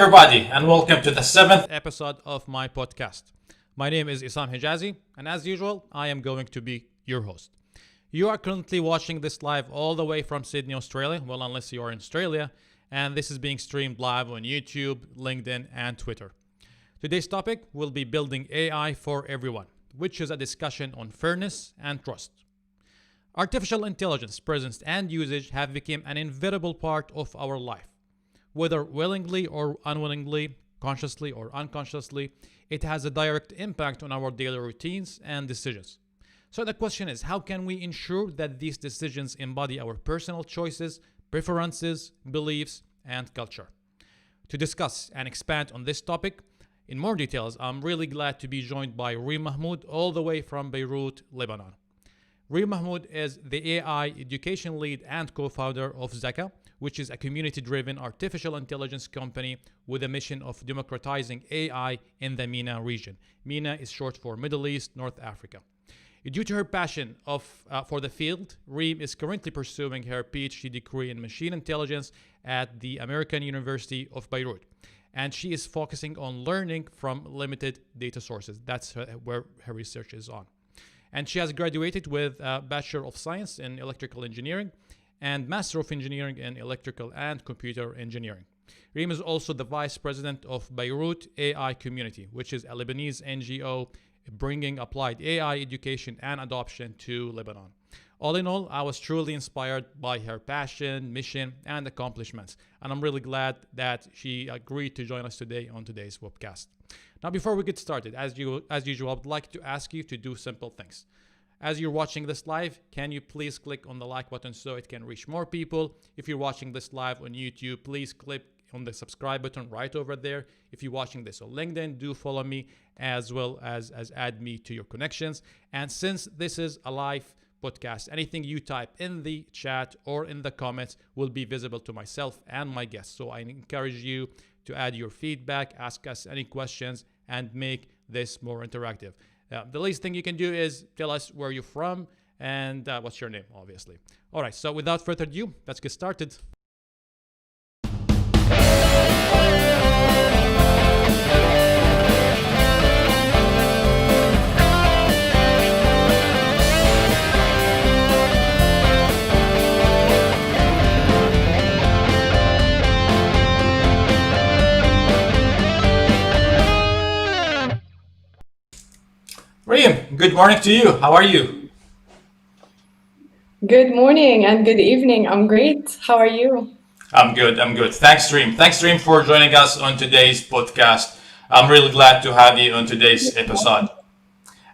everybody, and welcome to the seventh episode of my podcast. My name is Isam Hijazi, and as usual, I am going to be your host. You are currently watching this live all the way from Sydney, Australia, well, unless you are in Australia, and this is being streamed live on YouTube, LinkedIn, and Twitter. Today's topic will be building AI for everyone, which is a discussion on fairness and trust. Artificial intelligence presence and usage have become an inevitable part of our life. Whether willingly or unwillingly, consciously or unconsciously, it has a direct impact on our daily routines and decisions. So the question is, how can we ensure that these decisions embody our personal choices, preferences, beliefs, and culture? To discuss and expand on this topic in more details, I'm really glad to be joined by Reem Mahmoud all the way from Beirut, Lebanon. Reem Mahmoud is the AI education lead and co-founder of Zaka, which is a community-driven artificial intelligence company with a mission of democratizing AI in the MENA region. MENA is short for Middle East, North Africa. Due to her passion for the field, Reem is currently pursuing her PhD degree in machine intelligence at the American University of Beirut. And she is focusing on learning from limited data sources. That's where her research is on. And she has graduated with a Bachelor of Science in Electrical Engineering and Master of Engineering in Electrical and Computer Engineering. Reem is also the Vice President of Beirut AI Community, which is a Lebanese NGO bringing applied AI education and adoption to Lebanon. All in all, I was truly inspired by her passion, mission, and accomplishments, and I'm really glad that she agreed to join us today on today's webcast. Now, before we get started, as usual, I would like to ask you to do simple things. As you're watching this live, can you please click on the like button so it can reach more people? If you're watching this live on YouTube, please click on the subscribe button right over there. If you're watching this on LinkedIn, do follow me as well as add me to your connections. And since this is a live podcast, anything you type in the chat or in the comments will be visible to myself and my guests. So I encourage you to add your feedback, ask us any questions, and make this more interactive. The least thing you can do is tell us where you're from and what's your name, obviously. All right, so without further ado, let's get started. Reem, good morning to you. How are you? Good morning and good evening. I'm great. How are you? I'm good. Thanks, Reem. Thanks, Reem, for joining us on today's podcast. I'm really glad to have you on today's episode.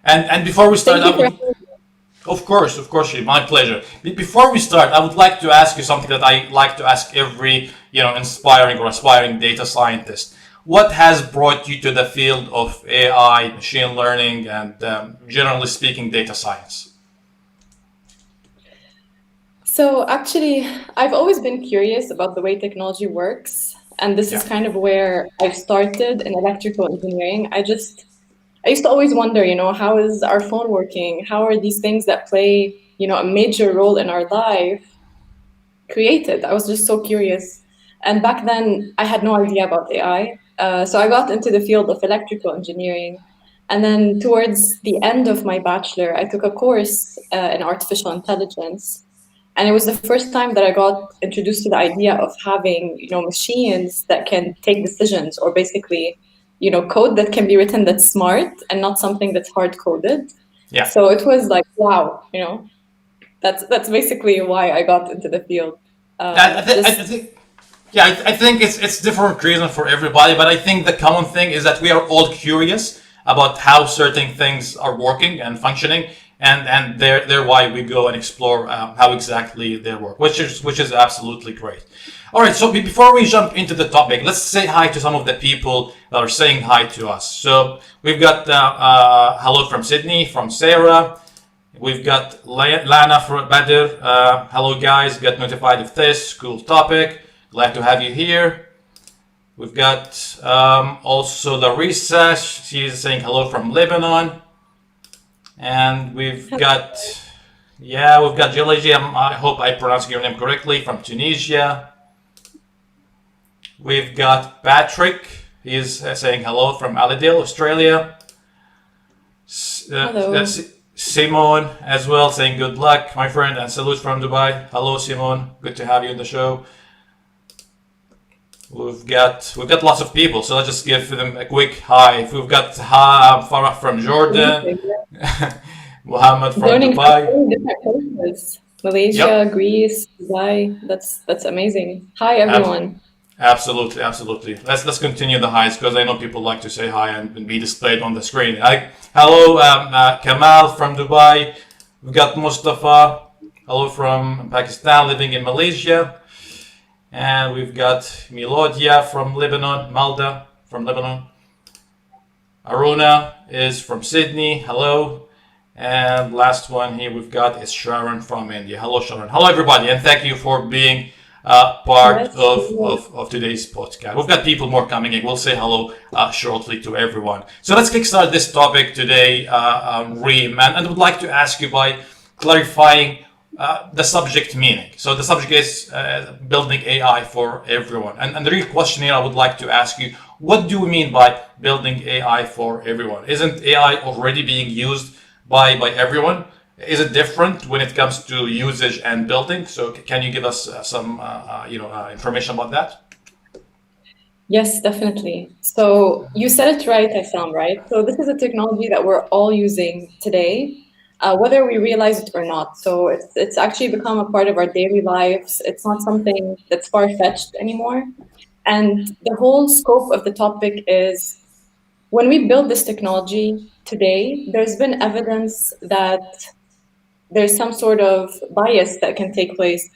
And before we start, of course, Reem, my pleasure. Before we start, I would like to ask you something that I like to ask every, inspiring or aspiring data scientist. What has brought you to the field of AI, machine learning, and generally speaking, data science? So actually, I've always been curious about the way technology works. And this is kind of where I've started in electrical engineering. I used to always wonder, how is our phone working? How are these things that play, a major role in our life created? I was just so curious. And back then, I had no idea about AI. So I got into the field of electrical engineering. And then towards the end of my bachelor, I took a course in artificial intelligence. And it was the first time that I got introduced to the idea of having, machines that can take decisions or basically, code that can be written that's smart and not something that's hard coded. Yeah. So it was like, wow, that's basically why I got into the field. I think it's different reason for everybody, but I think the common thing is that we are all curious about how certain things are working and functioning, and they're why we go and explore how exactly they work, which is absolutely great. All right, so before we jump into the topic, let's say hi to some of the people that are saying hi to us. So we've got hello from Sydney, from Sarah. We've got Lana from Badr. Hello guys, got notified of this cool topic. Glad to have you here. We've got also Larissa. She's saying hello from Lebanon. And we've got Jilaji. I hope I pronounced your name correctly, from Tunisia. We've got Patrick. He's saying hello from Allendale, Australia. Hello. Simone as well, saying good luck, my friend, and salute from Dubai. Hello, Simone. Good to have you in the show. We've got lots of people, so let's just give them a quick hi. We've got Farah from Jordan, Muhammad from Learning from Dubai. many different places. Malaysia, Yep, Greece, Dubai. That's amazing. Hi, ab- everyone. absolutely, absolutely. Let's continue the highs because I know people like to say hi and be displayed on the screen. Hello, Kamal from Dubai. We've got Mustafa. Hello from Pakistan, living in Malaysia. And we've got Milodia from Lebanon, Malda from Lebanon. Aruna is from Sydney. Hello. And last one here we've got is Sharon from India. Hello, Sharon. Hello, everybody. And thank you for being part Yes. of today's podcast. We've got people more coming in. We'll say hello shortly to everyone. So let's kickstart this topic today, Reem. And I would like to ask you by clarifying the subject meaning. So the subject is building AI for everyone. And the real question here I would like to ask you, what do we mean by building AI for everyone? Isn't AI already being used by everyone? Is it different when it comes to usage and building? So can you give us some information about that? Yes, definitely. So you said it right, Isam, right? So this is a technology that we're all using today, whether we realize it or not. So it's actually become a part of our daily lives. It's not something that's far-fetched anymore. And the whole scope of the topic is when we build this technology today, there's been evidence that there's some sort of bias that can take place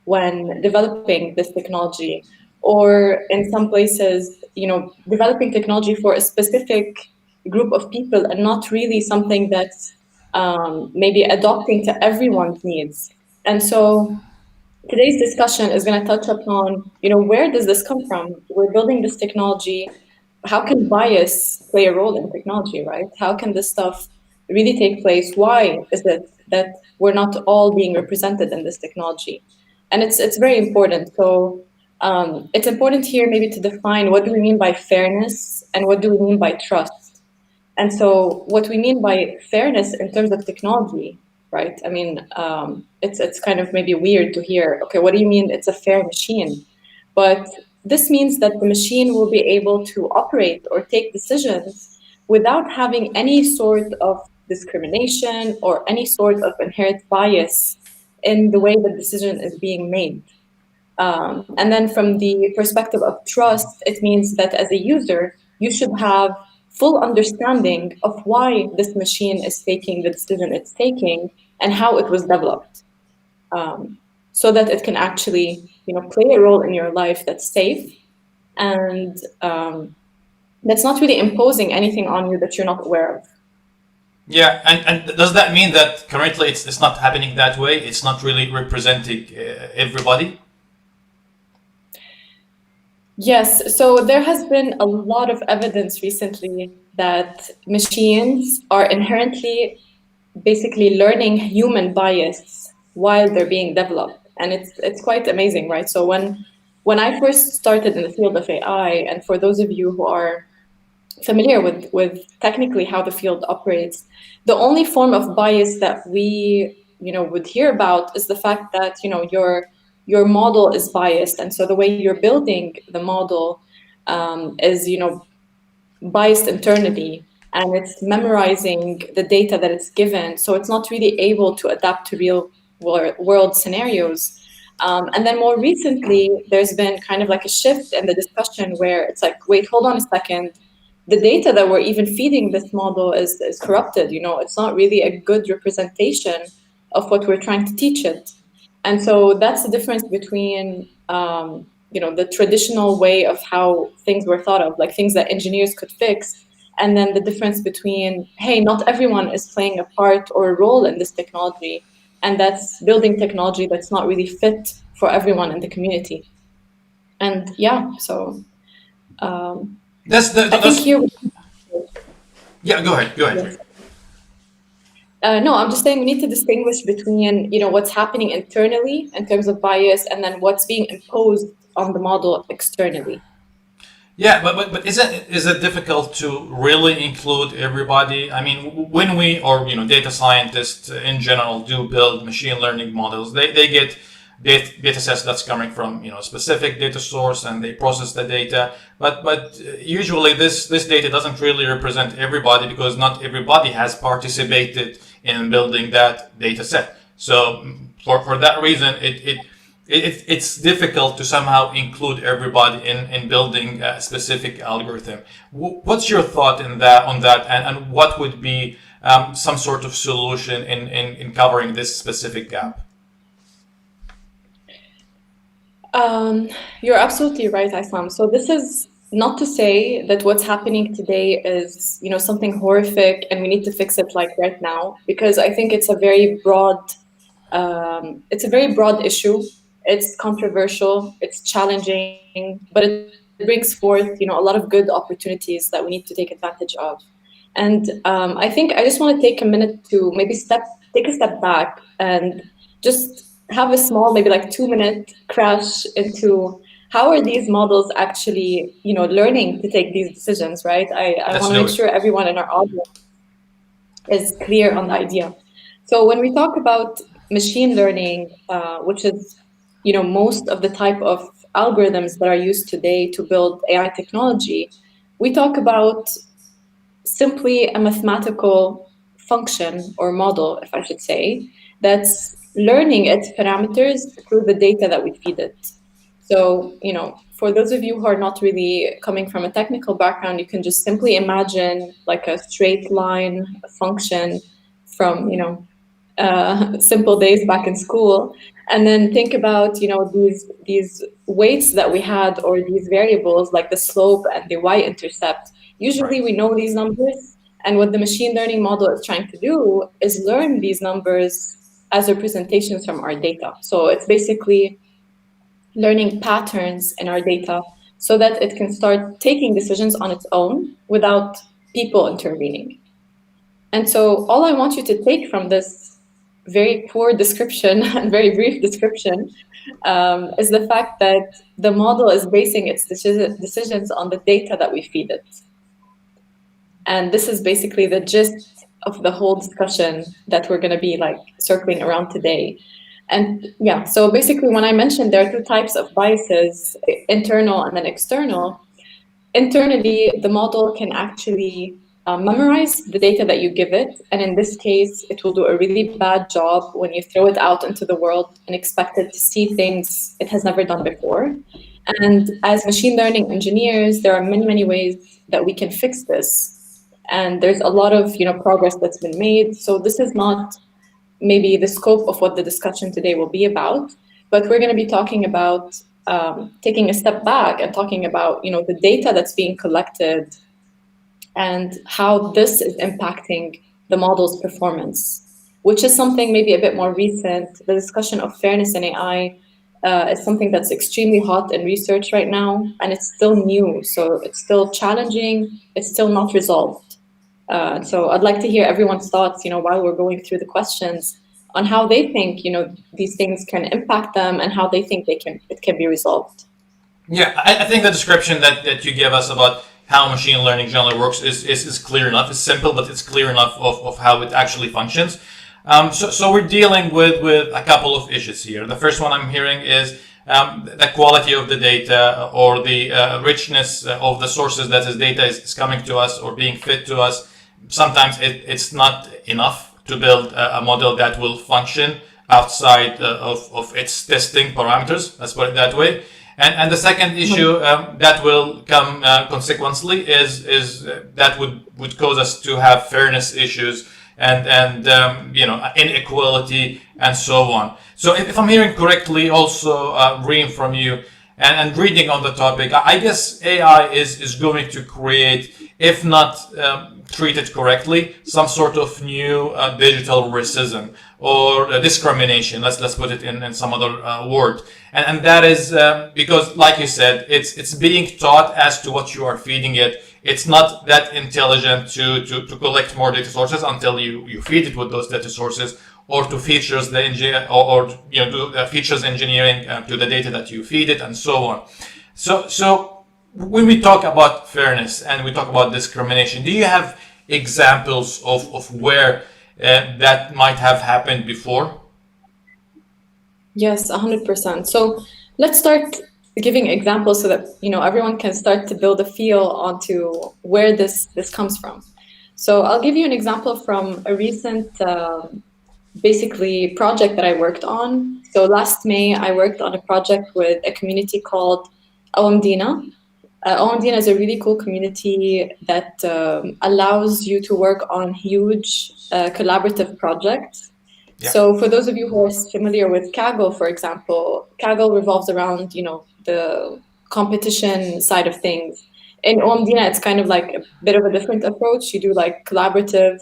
when developing this technology, or in some places, developing technology for a specific group of people and not really something that's maybe adopting to everyone's needs. And so today's discussion is going to touch upon, where does this come from? We're building this technology. How can bias play a role in technology, right? How can this stuff really take place? Why is it that we're not all being represented in this technology? And it's very important. So it's important here maybe to define what do we mean by fairness and what do we mean by trust. And so, what we mean by fairness in terms of technology, right? I mean, it's kind of maybe weird to hear. Okay, what do you mean it's a fair machine? But this means that the machine will be able to operate or take decisions without having any sort of discrimination or any sort of inherent bias in the way the decision is being made. And then from the perspective of trust, it means that as a user, you should have full understanding of why this machine is taking the decision it's taking and how it was developed, so that it can actually, play a role in your life that's safe and that's not really imposing anything on you that you're not aware of. Yeah, and does that mean that currently it's not happening that way? It's not really representing everybody? Yes, so there has been a lot of evidence recently that machines are inherently basically learning human bias while they're being developed, and it's quite amazing, right? So when I first started in the field of AI, and for those of you who are familiar with technically how the field operates, the only form of bias that we would hear about is the fact that your model is biased, and so the way you're building the model is biased internally, and it's memorizing the data that it's given, so it's not really able to adapt to real world scenarios. And then more recently, there's been kind of like a shift in the discussion where it's like, wait, hold on a second. The data that we're even feeding this model is corrupted. It's not really a good representation of what we're trying to teach it. And so that's the difference between the traditional way of how things were thought of, like things that engineers could fix, and then the difference between, hey, not everyone is playing a part or a role in this technology, and that's building technology that's not really fit for everyone in the community. And yeah, so That's I think that's here, yeah. Go ahead. Go ahead. yes. No, I'm just saying we need to distinguish between, what's happening internally in terms of bias and then what's being imposed on the model externally. Yeah, but is it difficult to really include everybody? I mean, when we or data scientists in general do build machine learning models, they get data sets that's coming from a specific data source, and they process the data. But usually this data doesn't really represent everybody, because not everybody has participated in building that data set. So for that reason, it's difficult to somehow include everybody in building a specific algorithm. What's your thought on that, and what would be some sort of solution in covering this specific gap? You're absolutely right, Islam. So this is not to say that what's happening today is, something horrific and we need to fix it like right now, because I think it's a very broad issue. It's controversial, it's challenging, but it brings forth, a lot of good opportunities that we need to take advantage of. And I think I just want to take a minute to maybe take a step back and just have a small, maybe like 2 minute crash into how are these models actually, learning to take these decisions, right? I Let's want to do make it. sure everyone in our audience is clear on the idea. So when we talk about machine learning, which is, most of the type of algorithms that are used today to build AI technology, we talk about simply a mathematical function or model, if I should say, that's learning its parameters through the data that we feed it. So, for those of you who are not really coming from a technical background, you can just simply imagine like a straight line function from, simple days back in school, and then think about these weights that we had, or these variables like the slope and the y-intercept. Usually Right. we know these numbers, and what the machine learning model is trying to do is learn these numbers as representations from our data. So it's basically learning patterns in our data so that it can start taking decisions on its own without people intervening. And so all I want you to take from this very poor description and very brief description is the fact that the model is basing its decisions on the data that we feed it. And this is basically the gist of the whole discussion that we're going to be like circling around today. And yeah, so basically when I mentioned there are two types of biases, internal and then external. Internally, the model can actually memorize the data that you give it. And in this case, it will do a really bad job when you throw it out into the world and expect it to see things it has never done before. And as machine learning engineers, there are many, many ways that we can fix this. And there's a lot of progress that's been made. So this is not maybe the scope of what the discussion today will be about, but we're going to be talking about taking a step back and talking about the data that's being collected and how this is impacting the model's performance, which is something maybe a bit more recent. The discussion of fairness in AI is something that's extremely hot in research right now, and it's still new, so it's still challenging, it's still not resolved. So I'd like to hear everyone's thoughts, while we're going through the questions, on how they think, these things can impact them and how they think it can be resolved. Yeah, I think the description that you gave us about how machine learning generally works is clear enough. It's simple, but it's clear enough of how it actually functions. So we're dealing with a couple of issues here. The first one I'm hearing is the quality of the data, or the richness of the sources that this data is coming to us or being fed to us. Sometimes it's not enough to build a model that will function outside of its testing parameters. Let's put it that way. And the second issue that will come consequently is that would cause us to have fairness issues and inequality and so on. So if I'm hearing correctly, also Reem, from you and reading on the topic, I guess AI is going to create, if not treated correctly, some sort of new digital racism or discrimination. Let's put it in some other word. And that is because, like you said, it's being taught as to what you are feeding it. It's not that intelligent to collect more data sources until you feed it with those data sources, or to features the do features engineering to the data that you feed it, and so on. So when we talk about fairness and we talk about discrimination, do you have examples of where that might have happened before? Yes, 100%. So let's start giving examples so that everyone can start to build a feel onto where this comes from. So I'll give you an example from a recent basically project that I worked on. So last May, I worked on a project with a community called Awamdina. Awamdina is a really cool community that allows you to work on huge collaborative projects. Yeah. So for those of you who are familiar with Kaggle, for example, Kaggle revolves around, the competition side of things. In OMDina, it's kind of like a bit of a different approach. You do like collaborative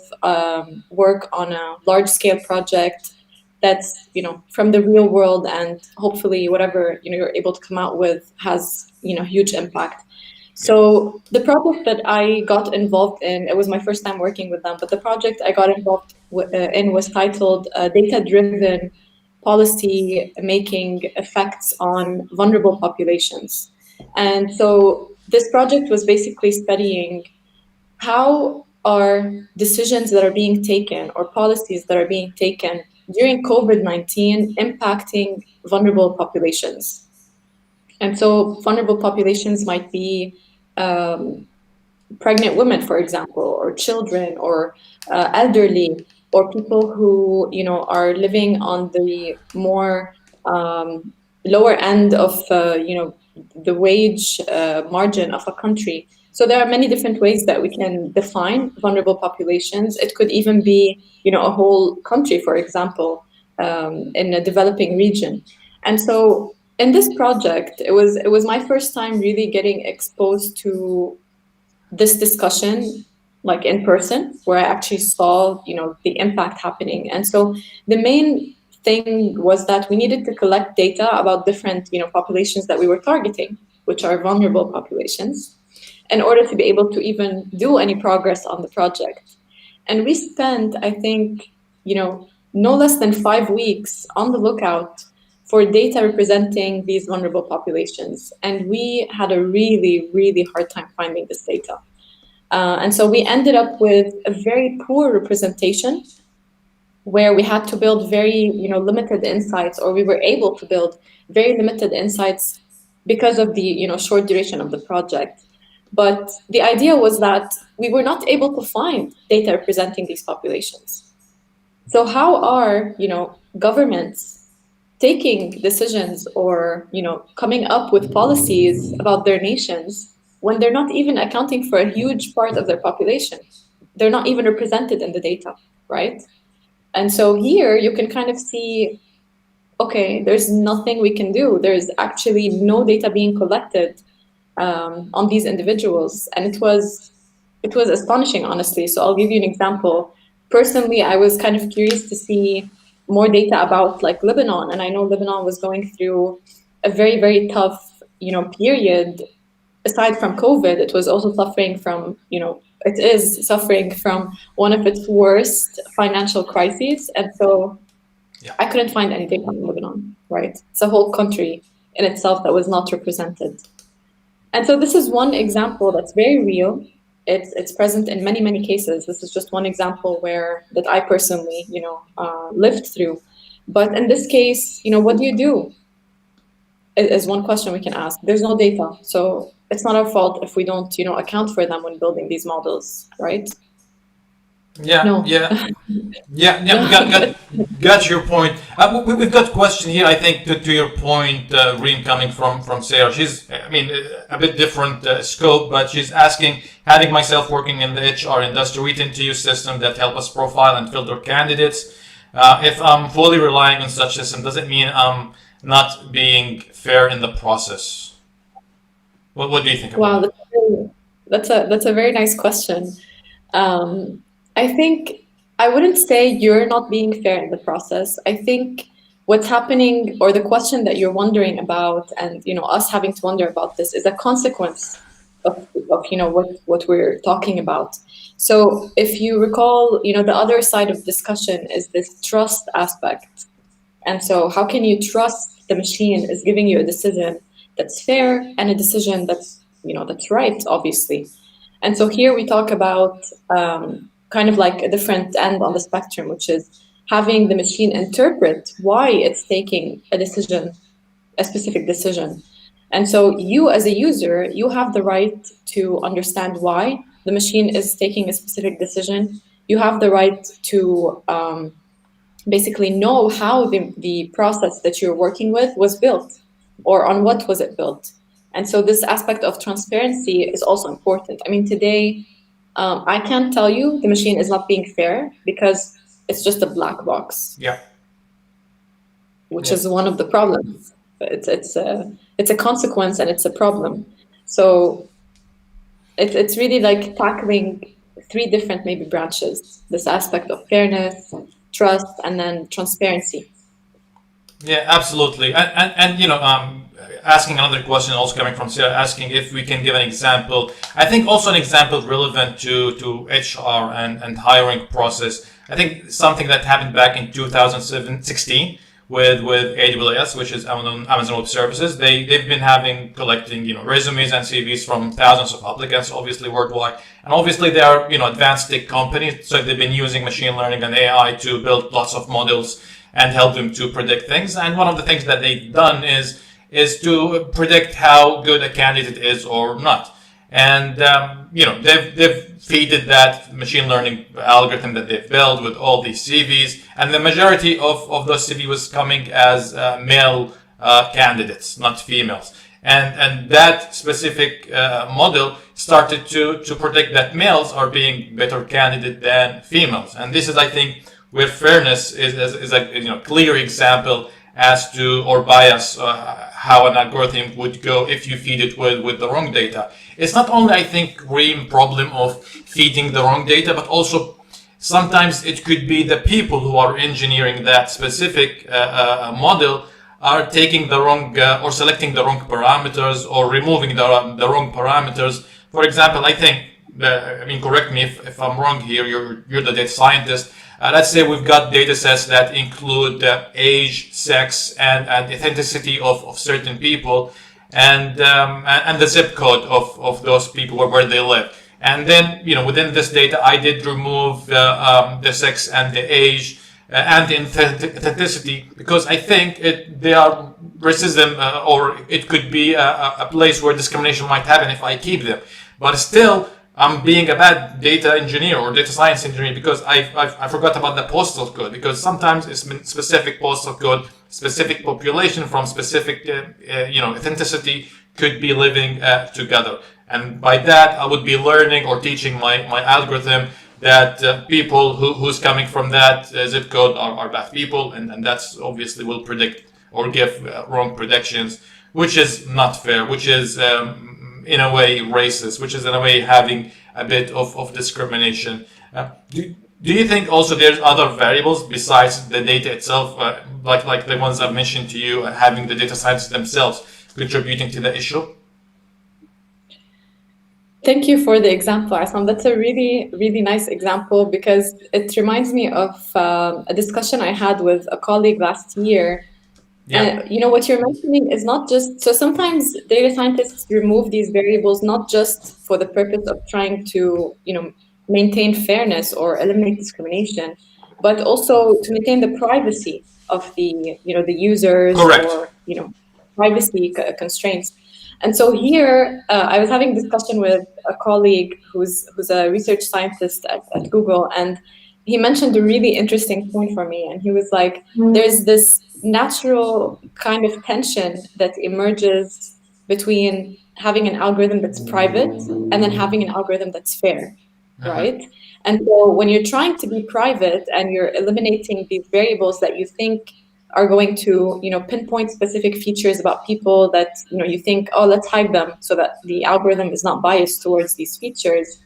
work on a large scale project that's, from the real world, and hopefully whatever, you're able to come out with has, huge impact. So the project that I got involved in, it was my first time working with them, but the project I got involved in was titled Data-Driven Policy Making Effects on Vulnerable Populations. And so this project was basically studying how are decisions that are being taken or policies that are being taken during COVID-19 impacting vulnerable populations. And so vulnerable populations might be pregnant women, for example, or children, or elderly, or people who are living on the more lower end of the wage margin of a country. So there are many different ways that we can define vulnerable populations. It could even be a whole country, for example, in a developing region. And so in this project, it was my first time really getting exposed to this discussion, like in person, where I actually saw the impact happening. And so the main thing was that we needed to collect data about different populations that we were targeting, which are vulnerable populations, in order to be able to even do any progress on the project. And we spent, I think, no less than 5 weeks on the lookout for data representing these vulnerable populations. And we had a really, really hard time finding this data. And so we ended up with a very poor representation where we had to build very, limited insights, or we were able to build very limited insights because of the, short duration of the project. But the idea was that we were not able to find data representing these populations. So how are, governments taking decisions or, coming up with policies about their nations when they're not even accounting for a huge part of their population? They're not even represented in the data, right? And so here you can kind of see, okay, there's nothing we can do. There's actually no data being collected on these individuals. And it was astonishing, honestly. So I'll give you an example. Personally, I was kind of curious to see more data about like Lebanon. And I know Lebanon was going through a very, very tough, period. Aside from COVID, it was also suffering from, it is suffering from one of its worst financial crises. And so I couldn't find any data on Lebanon, right? It's a whole country in itself that was not represented. And so this is one example that's very real. It's present in many, many cases. This is just one example that I personally, lived through. But in this case, what do you do? Is one question we can ask. There's no data, so it's not our fault if we don't, account for them when building these models, right? Yeah, No. yeah. Yeah, got your point. We've got a question here, I think, to your point, Reem, coming from Sarah. She's, a bit different scope, but she's asking, having myself working in the HR industry, we tend to use systems that help us profile and filter candidates. If I'm fully relying on such system, does it mean I'm not being fair in the process? What do you think about that? Wow, that's a very nice question. I think I wouldn't say you're not being fair in the process. I think what's happening, or the question that you're wondering about, and us having to wonder about this, is a consequence of what we're talking about. So if you recall, the other side of discussion is this trust aspect. And so how can you trust the machine is giving you a decision that's fair and a decision that's that's right, obviously. And so here we talk about kind of like a different end on the spectrum, which is having the machine interpret why it's taking a specific decision. And so you as a user, you have the right to understand why the machine is taking a specific decision. You have the right to basically know how the process that you're working with was built, or on what was it built. And so this aspect of transparency is also important. I mean, today, I can't tell you the machine is not being fair because it's just a black box. Yeah. Which is one of the problems. It's a consequence and it's a problem. So it's really like tackling three different maybe branches: this aspect of fairness, trust, and then transparency. Yeah, absolutely. And asking another question also coming from Sarah, asking if we can give an example. I think also an example relevant to HR and hiring process. I think something that happened back in 2016 with AWS, which is Amazon Web Services. They've been collecting resumes and CVs from thousands of applicants, obviously worldwide, and obviously they are advanced tech companies, so they've been using machine learning and AI to build lots of models and help them to predict things. And one of the things that they've done is to predict how good a candidate is or not. And they've feeded that machine learning algorithm that they've built with all these CVs, and the majority of those CVs was coming as male candidates, not females. And that specific model started to predict that males are being better candidate than females. And this is, I think, where fairness is a clear example as to, or bias, how an algorithm would go if you feed it with the wrong data. It's not only, I think, Reem, problem of feeding the wrong data, but also sometimes it could be the people who are engineering that specific model are taking the wrong or selecting the wrong parameters or removing the wrong parameters. For example, I think, correct me if I'm wrong here, you're the data scientist. Let's say we've got data sets that include age, sex, and ethnicity of certain people, and the zip code of those people where they live. And then, within this data, I did remove the sex and the age and the ethnicity, because I think they are racism, or it could be a place where discrimination might happen if I keep them. But still, I'm being a bad data engineer or data science engineer because I forgot about the postal code, because sometimes it's specific postal code, specific population from specific ethnicity could be living together. And by that, I would be learning or teaching my algorithm that people who's coming from that zip code are bad people, and that's obviously will predict or give wrong predictions, which is not fair, which is in a way racist, which is in a way having a bit of discrimination. Do you think also there's other variables besides the data itself, like the ones I've mentioned to you, having the data scientists themselves contributing to the issue? Thank you for the example, Aslam. That's a really, really nice example, because it reminds me of a discussion I had with a colleague last year. Yeah. What you're mentioning is not just, so sometimes data scientists remove these variables not just for the purpose of trying to, maintain fairness or eliminate discrimination, but also to maintain the privacy of the users. Correct. Or, privacy constraints. And so here, I was having a discussion with a colleague who's a research scientist at Google, and he mentioned a really interesting point for me. And he was like, there's this natural kind of tension that emerges between having an algorithm that's private and then having an algorithm that's fair, right? And so when you're trying to be private and you're eliminating these variables that you think are going to, pinpoint specific features about people that, you think, oh, let's hide them so that the algorithm is not biased towards these features,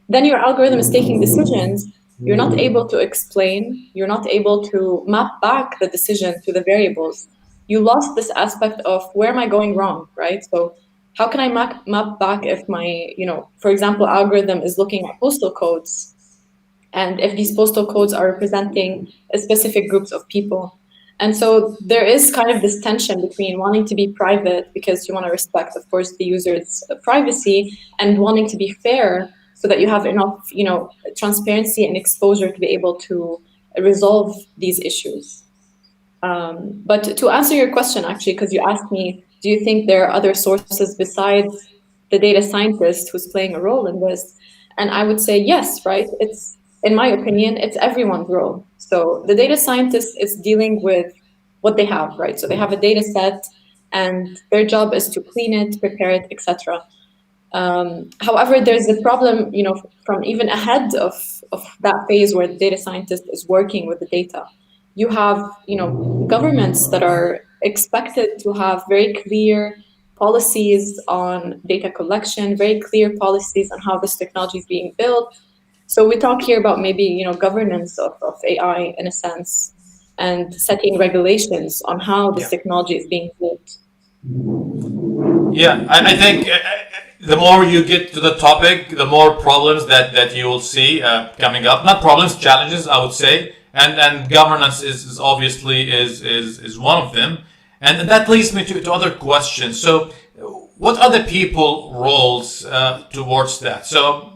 then your algorithm is taking decisions. You're not able to explain, you're not able to map back the decision to the variables. You lost this aspect of where am I going wrong, right? So how can I map back if my, for example, algorithm is looking at postal codes, and if these postal codes are representing a specific groups of people. And so there is kind of this tension between wanting to be private because you want to respect, of course, the user's privacy, and wanting to be fair so that you have enough, transparency and exposure to be able to resolve these issues. But to answer your question, actually, because you asked me, do you think there are other sources besides the data scientist who's playing a role in this? And I would say yes, right? It's, in my opinion, it's everyone's role. So the data scientist is dealing with what they have, right? So they have a data set and their job is to clean it, prepare it, etc. However, there's a problem, from even ahead of that phase where the data scientist is working with the data. You have, governments that are expected to have very clear policies on data collection, very clear policies on how this technology is being built. So we talk here about maybe, governance of AI in a sense, and setting regulations on how this technology is being built. Yeah, I think the more you get to the topic, the more problems that you will see coming up. Not problems, challenges, I would say. And governance is obviously is one of them. And that leads me to other questions. So what are the people roles towards that? So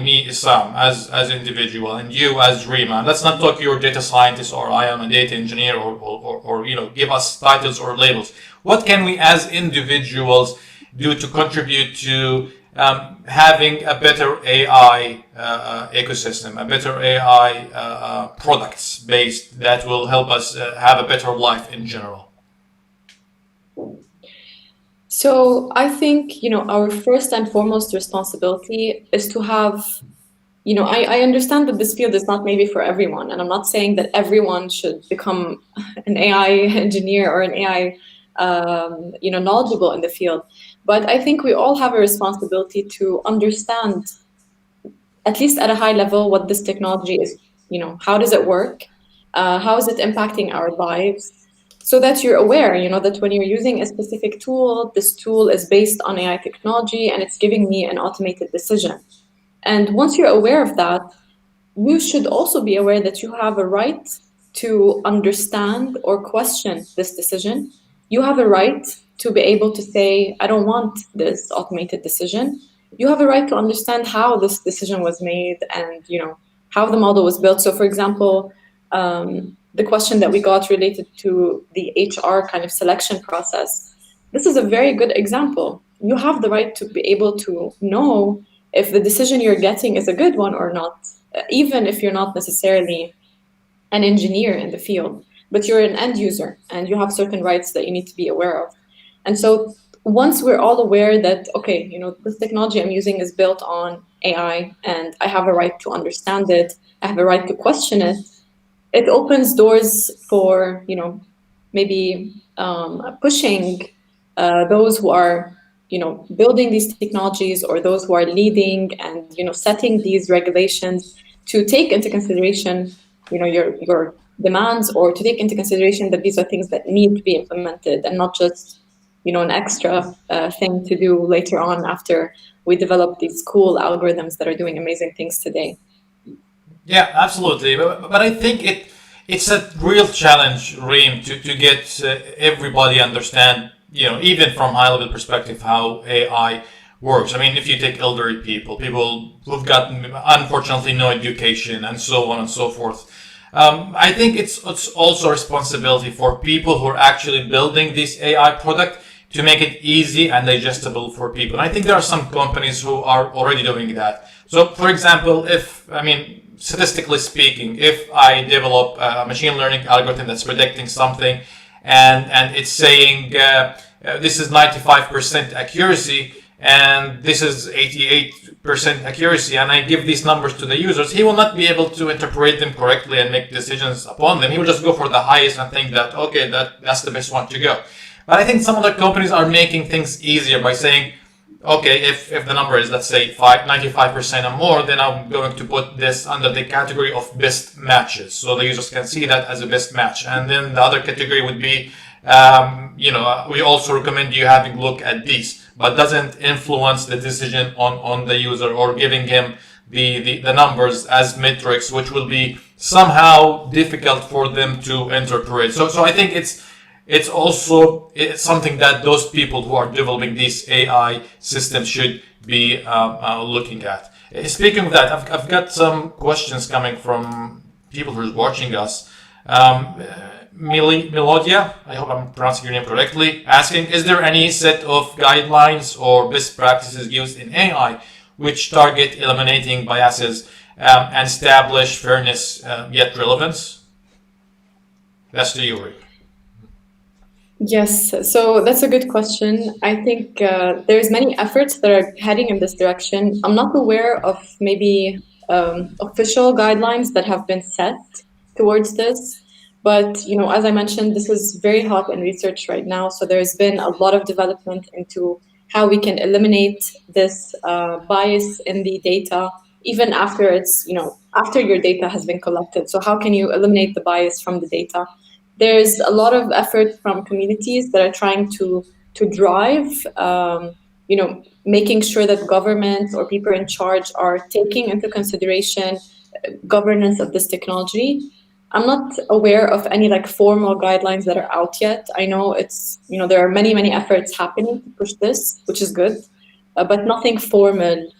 me, Isam, as individual, and you as Rima. Let's not talk you're a data scientist or I am a data engineer or give us titles or labels. What can we as individuals do to contribute to having a better AI ecosystem, a better AI products based that will help us have a better life in general? So I think, our first and foremost responsibility is to have, I understand that this field is not maybe for everyone, and I'm not saying that everyone should become an AI engineer or an AI, knowledgeable in the field. But I think we all have a responsibility to understand, at least at a high level, what this technology is, how does it work? How is it impacting our lives? So that you're aware, that when you're using a specific tool, this tool is based on AI technology and it's giving me an automated decision. And once you're aware of that, you should also be aware that you have a right to understand or question this decision. You have a right to be able to say, I don't want this automated decision. You have a right to understand how this decision was made and, how the model was built. So for example, the question that we got related to the HR kind of selection process, this is a very good example. You have the right to be able to know if the decision you're getting is a good one or not, even if you're not necessarily an engineer in the field, but you're an end user and you have certain rights that you need to be aware of. And so once we're all aware that, okay, this technology I'm using is built on AI and I have a right to understand it, I have a right to question it, it opens doors for, maybe pushing those who are, building these technologies or those who are leading and, setting these regulations to take into consideration, your demands, or to take into consideration that these are things that need to be implemented and not just, an extra thing to do later on after we develop these cool algorithms that are doing amazing things today. Yeah, absolutely. But I think it's a real challenge, Reem, to get everybody understand, even from high level perspective, how AI works. I mean, if you take elderly people who've got unfortunately no education and so on and so forth. I think it's also a responsibility for people who are actually building this AI product to make it easy and digestible for people. And I think there are some companies who are already doing that. So, for example, statistically speaking, if I develop a machine learning algorithm that's predicting something and it's saying this is 95% accuracy and this is 88% accuracy, and I give these numbers to the users, he will not be able to interpret them correctly and make decisions upon them. He will just go for the highest and think that, okay, that's the best one to go. But I think some other companies are making things easier by saying, okay, if the number is, let's say, 95% or more, then I'm going to put this under the category of best matches. So the users can see that as a best match. And then the other category would be, we also recommend you having a look at these, but doesn't influence the decision on the user or giving him the numbers as metrics, which will be somehow difficult for them to interpret. So I think it's also something that those people who are developing these AI systems should be looking at. Speaking of that, I've got some questions coming from people who are watching us. Melodia, I hope I'm pronouncing your name correctly, asking, is there any set of guidelines or best practices used in AI which target eliminating biases and establish fairness yet relevance? That's to you, Rick. Yes, so that's a good question. I think there's many efforts that are heading in this direction. I'm not aware of maybe official guidelines that have been set towards this, but as I mentioned, this is very hot in research right now. So there's been a lot of development into how we can eliminate this bias in the data, even after after your data has been collected. So how can you eliminate the bias from the data? There's a lot of effort from communities that are trying to drive, making sure that governments or people in charge are taking into consideration governance of this technology. I'm not aware of any formal guidelines that are out yet. I know there are many efforts happening to push this, which is good, but nothing formal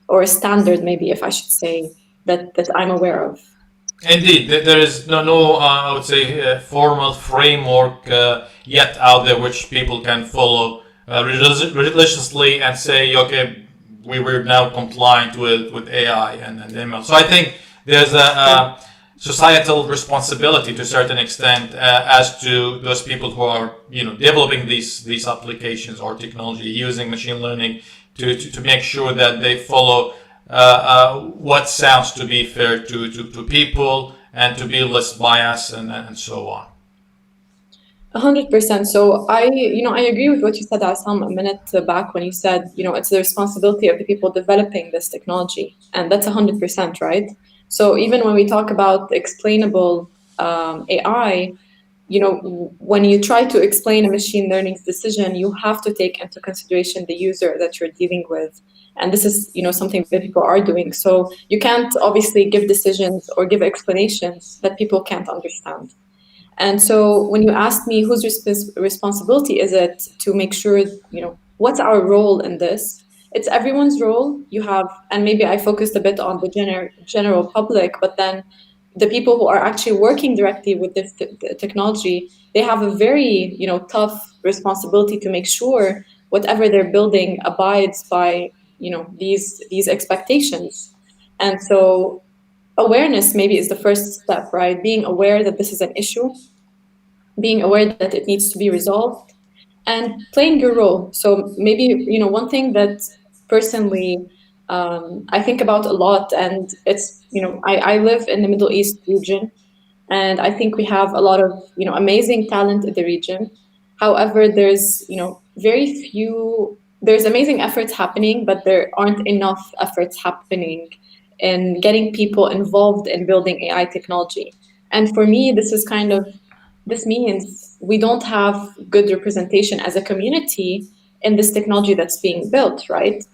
or standard, maybe, if I should say, that I'm aware of. Indeed, there is no I would say, formal framework yet out there which people can follow religiously and say, okay, we were now compliant with AI and ML. So I think there's a societal responsibility to a certain extent as to those people who are developing these applications or technology using machine learning to make sure that they follow what sounds to be fair to people and to be less biased and so on. 100%. So I agree with what you said, Assam, a minute back when you said, it's the responsibility of the people developing this technology, and that's 100%, right? So even when we talk about explainable AI, when you try to explain a machine learning's decision, you have to take into consideration the user that you're dealing with. And this is, something that people are doing. So you can't obviously give decisions or give explanations that people can't understand. And so when you ask me whose responsibility is it to make sure, what's our role in this? It's everyone's role. And maybe I focused a bit on the general public, but then the people who are actually working directly with this technology, they have a very, tough responsibility to make sure whatever they're building abides by, these expectations. And so awareness maybe is the first step, right? Being aware that this is an issue, being aware that it needs to be resolved, and playing your role. So maybe, one thing that personally I think about a lot, and it's, I live in the Middle East region, and I think we have a lot of, amazing talent in the region. However, there's, there's amazing efforts happening, but there aren't enough efforts happening in getting people involved in building AI technology. And for me, this means we don't have good representation as a community in this technology that's being built, right?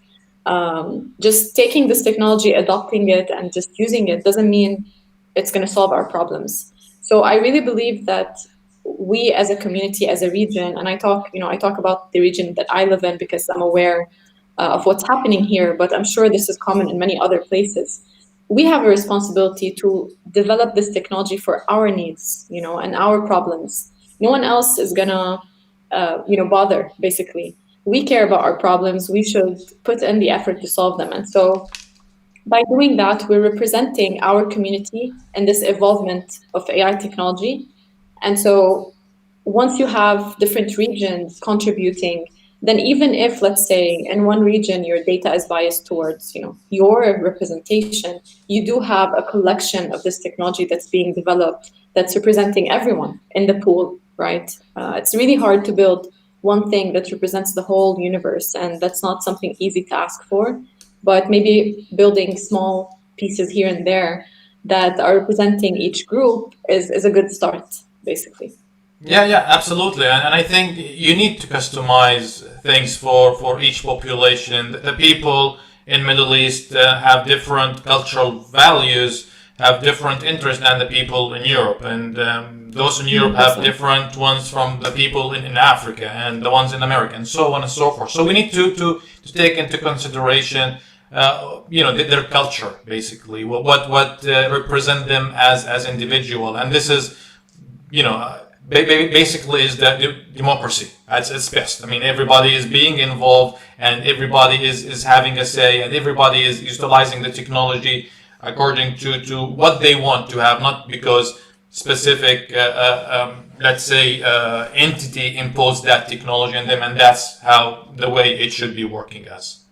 Just taking this technology, adopting it, and just using it doesn't mean it's going to solve our problems. So I really believe that we as a community, as a region, and I talk about the region that I live in because I'm aware of what's happening here, but I'm sure this is common in many other places. We have a responsibility to develop this technology for our needs, and our problems. No one else is gonna, bother, basically. We care about our problems. We should put in the effort to solve them. And so by doing that, we're representing our community in this evolvement of AI technology. And so once you have different regions contributing, then even if, let's say, in one region your data is biased towards, your representation, you do have a collection of this technology that's being developed that's representing everyone in the pool, right? It's really hard to build one thing that represents the whole universe, and that's not something easy to ask for. But maybe building small pieces here and there that are representing each group is a good start, basically. Yeah, absolutely. And I think you need to customize things for each population. The people in Middle East have different cultural values, have different interests than the people in Europe, and those in Europe have different ones from the people in Africa and the ones in America, and so on and so forth. So we need to take into consideration, their culture, basically, what represent them as individual, and this is, basically is that democracy at its best. I mean, everybody is being involved, and everybody is having a say, and everybody is utilizing the technology according to what they want to have, not because specific, let's say, entity imposed that technology on them, and that's how the way it should be working as.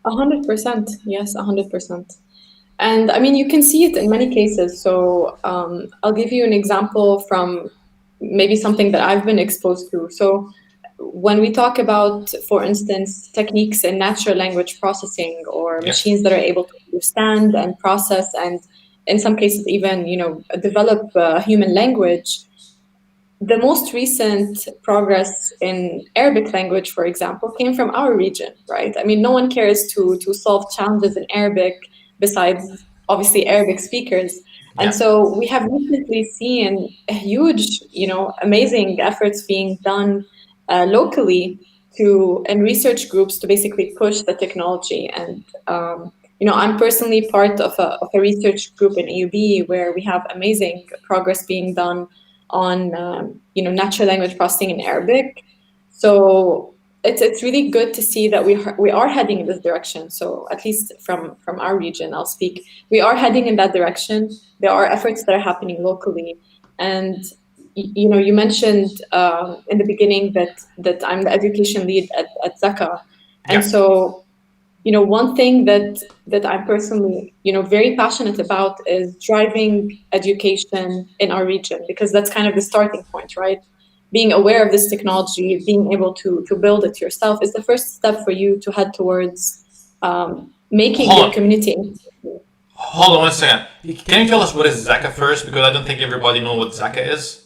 100%. Yes, 100%. And I mean, you can see it in many cases. So I'll give you an example from maybe something that I've been exposed to. So when we talk about, for instance, techniques in natural language processing, or machines that are able to understand and process, and in some cases even, develop human language, the most recent progress in Arabic language, for example, came from our region, right? I mean, no one cares to solve challenges in Arabic besides obviously Arabic speakers. And so we have recently seen a huge, amazing efforts being done locally in research groups to basically push the technology. And I'm personally part of a research group in AUB where we have amazing progress being done on natural language processing in Arabic. So it's really good to see that we are heading in this direction. So at least from our region, I'll speak, we are heading in that direction. There are efforts that are happening locally, and you mentioned in the beginning that I'm the education lead at Zaka, and so one thing that I'm personally very passionate about is driving education in our region, because that's kind of the starting point, right? Being aware of this technology, being able to build it yourself is the first step for you to head towards making your community. Hold on 1 second. Can you tell us what is Zaka first? Because I don't think everybody knows what Zaka is.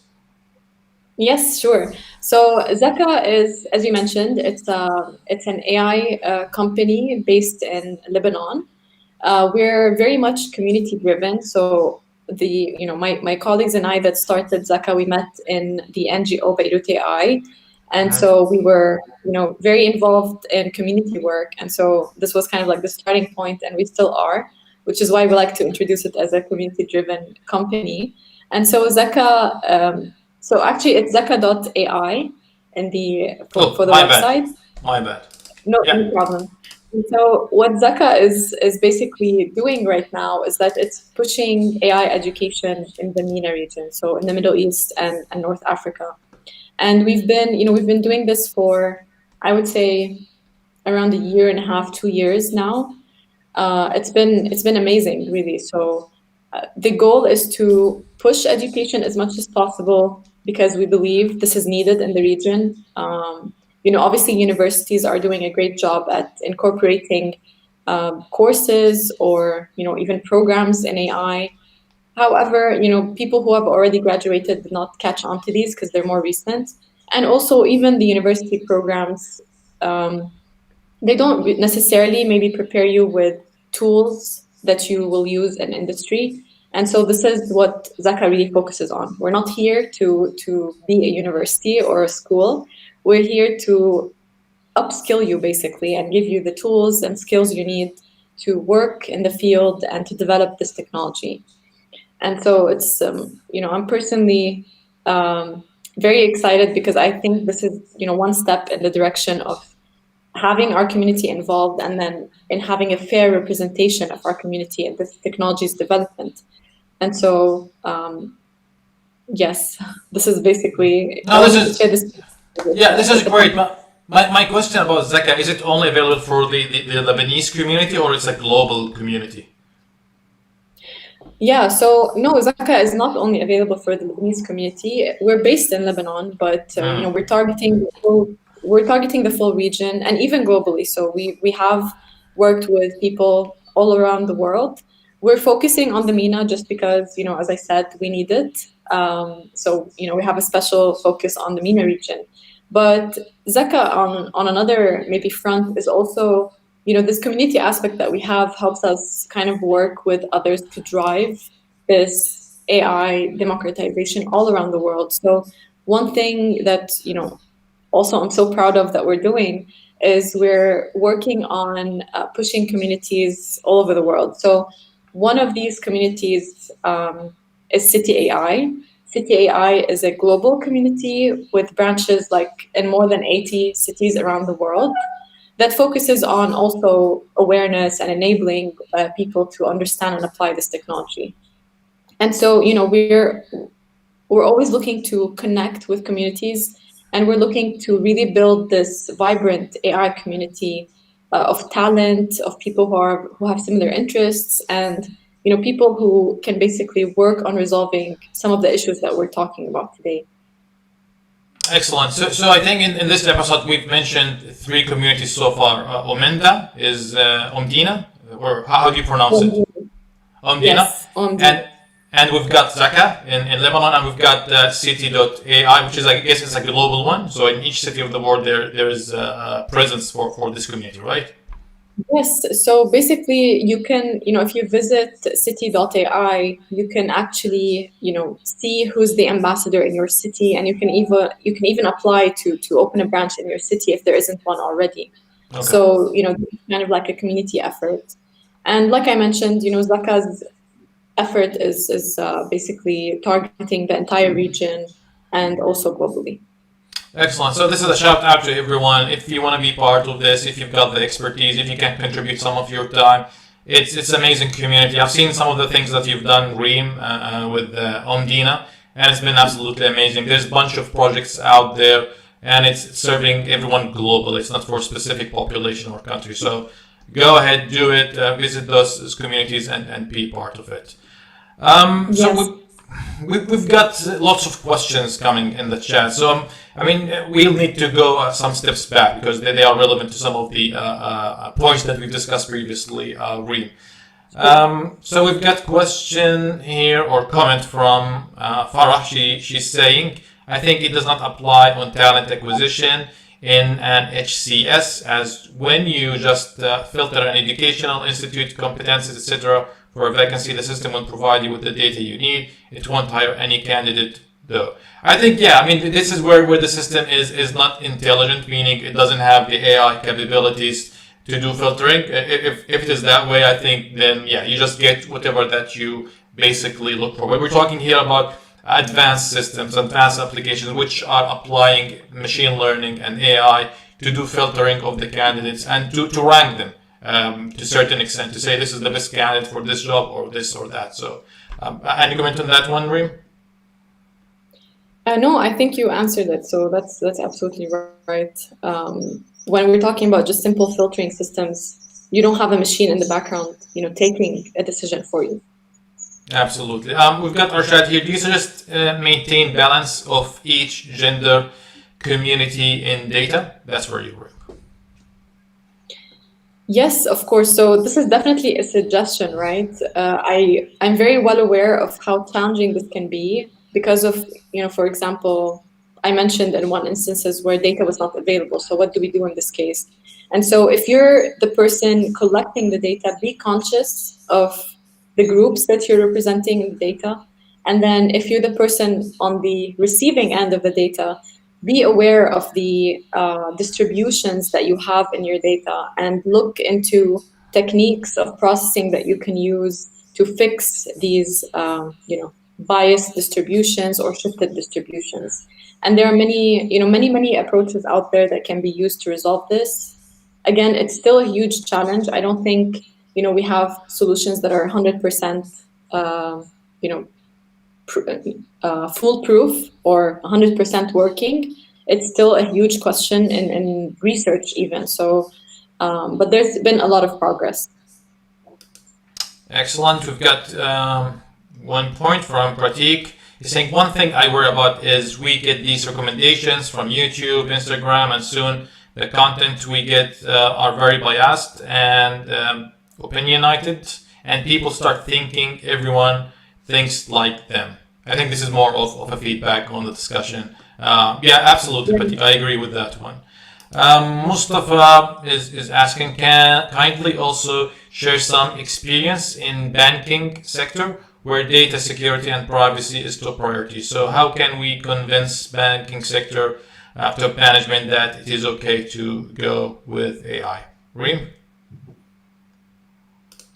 Yes, sure. So Zaka is, as you mentioned, it's an AI company based in Lebanon. We're very much community driven. So my colleagues and I that started Zaka, we met in the NGO Beirut AI, and so we were very involved in community work, and so this was kind of like the starting point, and we still are, which is why we like to introduce it as a community driven company. And so Zaka. So actually, it's Zaka.ai for the website. My bad. No problem. And so what Zaka is basically doing right now is that it's pushing AI education in the MENA region, so in the Middle East and North Africa. And we've been doing this for, I would say, around a year and a half, 2 years now. It's been amazing, really. So the goal is to push education as much as possible, because we believe this is needed in the region. Obviously universities are doing a great job at incorporating courses or, even programs in AI. However, people who have already graduated did not catch on to these because they're more recent. And also even the university programs, they don't necessarily maybe prepare you with tools that you will use in industry. And so this is what Zaka really focuses on. We're not here to be a university or a school. We're here to upskill you, basically, and give you the tools and skills you need to work in the field and to develop this technology. And so it's, I'm personally very excited, because I think this is, one step in the direction of having our community involved, and then in having a fair representation of our community in this technology's development. And so, yes, this is basically. This is great. My question about Zaka, is it only available for the Lebanese community, or it's a global community? Yeah, so no, Zaka is not only available for the Lebanese community. We're based in Lebanon, but we're targeting the full region, and even globally. So we have worked with people all around the world. We're focusing on the MENA just because, as I said, we need it. So we have a special focus on the MENA region. But Zaka on another maybe front is also this community aspect that we have helps us kind of work with others to drive this AI democratization all around the world. So one thing that, also I'm so proud of that we're doing is we're working on pushing communities all over the world. So one of these communities is City AI. City AI is a global community with branches like in more than 80 cities around the world that focuses on also awareness and enabling people to understand and apply this technology. And so, we're always looking to connect with communities, and we're looking to really build this vibrant AI community of talent, of people who have similar interests, and people who can basically work on resolving some of the issues that we're talking about today. Excellent. So I think in this episode we've mentioned 3 communities so far. Omenda is Omdina, or how do you pronounce it? Omdina. Yes, And we've got Zaka in Lebanon, and we've got City.ai, which is, I guess, it's a global one. So in each city of the world, there is a presence for this community, right? Yes, so basically you can, if you visit city.ai, you can actually, see who's the ambassador in your city, and you can even apply to open a branch in your city if there isn't one already. Okay. So, it's kind of like a community effort. And like I mentioned, Zaka's effort is basically targeting the entire region and also globally. Excellent. So this is a shout out to everyone. If you want to be part of this, if you've got the expertise, if you can contribute some of your time, it's amazing community. I've seen some of the things that you've done, Reem, with Omdina, and it's been absolutely amazing. There's a bunch of projects out there, and it's serving everyone globally. It's not for a specific population or country. So go ahead, do it, visit those communities and be part of it. Yes. So we've got lots of questions coming in the chat. So, we'll need to go some steps back because they are relevant to some of the points that we've discussed previously, Reem. So we've got question here or comment from Farah. She's saying, I think it does not apply on talent acquisition in an HCS, as when you just filter an educational institute, competencies, etc. for a vacancy, the system will provide you with the data you need. It won't hire any candidate though. I think, this is where the system is not intelligent, meaning it doesn't have the AI capabilities to do filtering. If it is that way, I think then, you just get whatever that you basically look for. But we're talking here about advanced systems, advanced applications, which are applying machine learning and AI to do filtering of the candidates and to rank them to a certain extent, to say this is the best candidate for this job or this or that. So, any comment on that one, Reem? No, I think you answered it. So that's absolutely right. When we're talking about just simple filtering systems, you don't have a machine in the background, taking a decision for you. Absolutely. We've got Arshad here. Do you suggest maintain balance of each gender community in data? That's where you work. Yes, of course. So this is definitely a suggestion, right? I'm very well aware of how challenging this can be because of, for example, I mentioned in one instances where data was not available. So what do we do in this case? And so if you're the person collecting the data, be conscious of the groups that you're representing in the data. And then if you're the person on the receiving end of the data, be aware of the distributions that you have in your data and look into techniques of processing that you can use to fix these, biased distributions or shifted distributions. And there are many approaches out there that can be used to resolve this. Again, it's still a huge challenge. I don't think, we have solutions that are 100%, foolproof or 100% working. It's still a huge question in research even. So, but there's been a lot of progress. Excellent. We've got one point from Pratik. He's saying, one thing I worry about is we get these recommendations from YouTube, Instagram, and soon the content we get are very biased and opinionated, and people start thinking everyone thinks like them. I think this is more of a feedback on the discussion. Absolutely, Pratik. I agree with that one. Mustafa is asking, can kindly also share some experience in banking sector where data security and privacy is top priority. So how can we convince banking sector top management that it is okay to go with AI? Reem?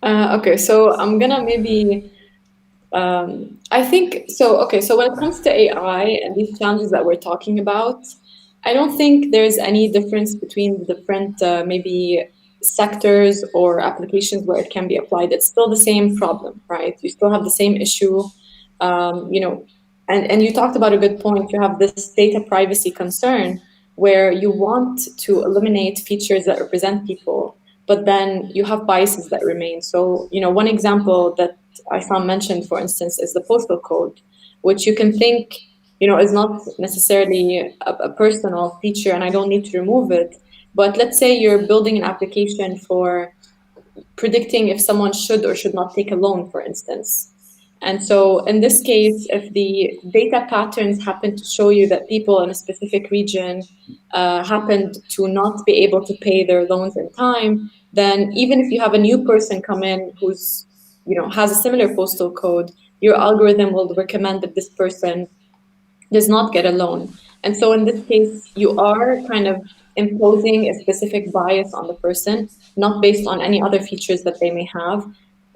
Okay, so I'm gonna maybe I think so. Okay, so when it comes to AI and these challenges that we're talking about, I don't think there's any difference between the different maybe sectors or applications where it can be applied. It's still the same problem, right? You still have the same issue, you know, and you talked about a good point. You have this data privacy concern where you want to eliminate features that represent people, but then you have biases that remain. So, one example that I found mentioned, for instance, is the postal code, which you can think, is not necessarily a personal feature and I don't need to remove it. But let's say you're building an application for predicting if someone should or should not take a loan, for instance. And so in this case, if the data patterns happen to show you that people in a specific region happened to not be able to pay their loans in time, then even if you have a new person come in who's, has a similar postal code, your algorithm will recommend that this person does not get a loan. And so in this case, you are kind of imposing a specific bias on the person, not based on any other features that they may have.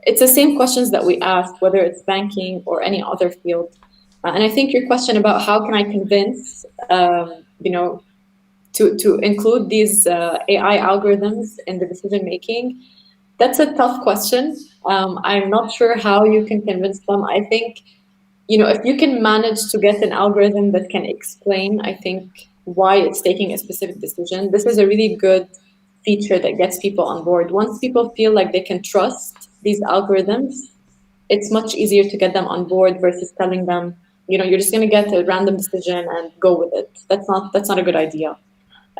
It's the same questions that we ask, whether it's banking or any other field. And I think your question about how can I convince, to include these AI algorithms in the decision making, that's a tough question. I'm not sure how you can convince them. I think if you can manage to get an algorithm that can explain, I think, why it's taking a specific decision, this is a really good feature that gets people on board. Once people feel like they can trust these algorithms, it's much easier to get them on board versus telling them, you're just going to get a random decision and go with it. That's not a good idea.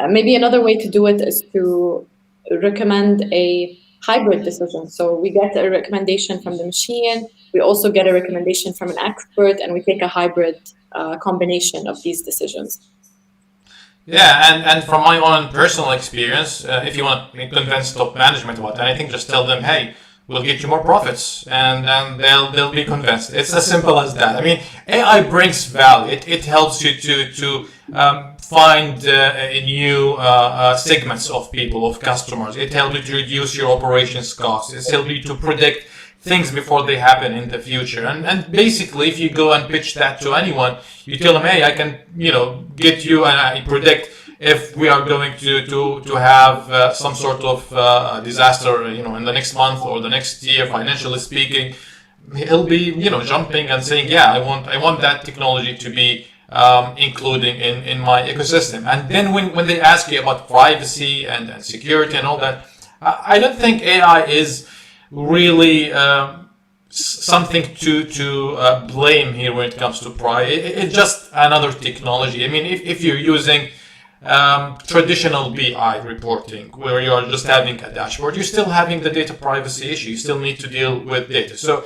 Maybe another way to do it is to recommend a hybrid decision. So we get a recommendation from the machine, we also get a recommendation from an expert, and we take a hybrid combination of these decisions. Yeah, and from my own personal experience, if you want to convince top management about anything, just tell them, hey, we'll get you more profits, and they'll be convinced. It's as simple as that. I mean, AI brings value. It helps you to find new segments of people, of customers. It helps you to reduce your operations costs. It helps you to predict things before they happen in the future. And basically, if you go and pitch that to anyone, you tell them, hey, I can, get you and I predict if we are going to have some sort of disaster, in the next month or the next year, financially speaking. He'll be, jumping and saying, yeah, I want that technology to be including in my ecosystem. And then when they ask you about privacy and security and all that, I don't think AI is really something to blame here when it comes to privacy. It's just another technology. I mean, if you're using traditional BI reporting, where you are just having a dashboard, you're still having the data privacy issue. You still need to deal with data. So